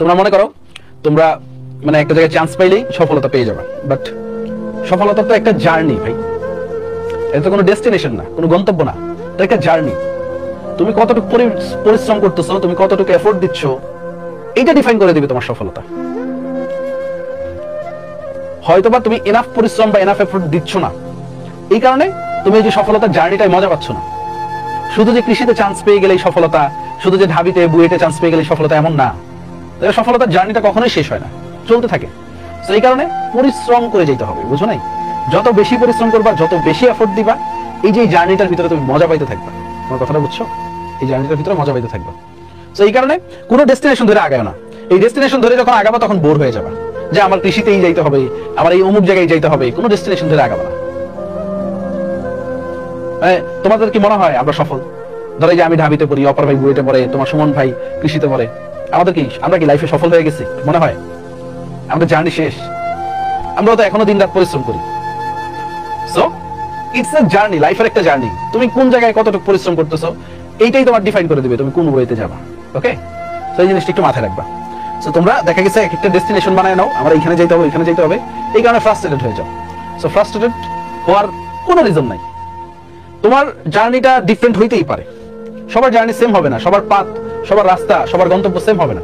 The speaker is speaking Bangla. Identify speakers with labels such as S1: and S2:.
S1: তোমরা মনে করো তোমরা মানে একটা জায়গায় চান্স পাইলেই সফলতা পেয়ে যাবে, বাট সফলতা তো একটা জার্নি ভাই, এটা তো কোনো ডেস্টিনেশন না, কোনো গন্তব্য না, এটা একটা জার্নি। তুমি কতটুকু পরিশ্রম করতেছো, তুমি কতটুকু এফোর্ট দিচ্ছ, এইটা ডিফাইন করে দিবে তোমার সফলতা। হয়তোবা তুমি এনাফ পরিশ্রম বা এনাফ এফোর্ট দিচ্ছ না, এই কারণে তুমি এই যে সফলতার জার্নিটাই মজা পাচ্ছ না। শুধু যে কৃষিতে চান্স পেয়ে গেলেই সফলতা, শুধু যে ঢাবিতে বুয়েটে চান্স পেয়ে গেলেই সফলতা, এমন না। সফলতার জার্নিটা কখনোই শেষ হয় না, চলতে থাকে। তো এই কারণে পরিশ্রম করে যেতে হবে, বুঝো নাই? যত বেশি পরিশ্রম করবা, যত বেশি এফোর্ট দিবা, এই যে জার্নিটার ভিতরে তুমি মজা পাইতে থাকবা। তোমার কথাটা বুঝছো? এই জার্নিটার ভিতরে মজা পাইতে থাকবা। তো এই কারণে কোনো ডেস্টিনেশন ধরে আগায় না। এই ডেস্টিনেশন ধরে যখন আগাবা তখন বোর হয়ে যাবা, যে আমার কৃষিতেই যাইতে হবে, আমার এই অমুক জায়গায় যাইতে হবে। কোনো ডেস্টিনেশন ধরে আগাবা না। তোমাদের কি মনে হয় আমরা সফল? ধরো যে আমি ঢাবিতে পড়ি, অপর ভাই বুয়েটে পড়ে, তোমার সুমন ভাই কৃষিতে পড়ে, আমরা কি লাইফে সফল হয়ে গেছি? মনে হয় আমাদের জার্নি শেষ? আমরা তো এখনো দিন রাত পরিশ্রম করি। সো ইটস এ জার্নি, লাইফের একটা জার্নি। তুমি কোন জায়গায় কতটুকু পরিশ্রম করতেছো, এইটাই তোমার ডিফাইন করে দিবে তুমি কোন ওয়েতে যাবা। ওকে, তো এই জিনিসটা একটু মাথায় রাখবা। সো তোমরা দেখা গেছে একটা ডেস্টিনেশন বানায় নাও, আমার এখানে যেতে হবে, এখানে যেতে হবে, এই কারণে ফ্রাস্ট্রেটেড হয়ে যাও। সো ফ্রাস্ট্রেটেড হওয়ার কোনো রিজন নাই। তোমার জার্নিটা ডিফারেন্ট হইতেই পারে, সবার জার্নি সেম হবে না, সবার পাথ, সবার রাস্তা, সবার গন্তব্য সেম হবে না।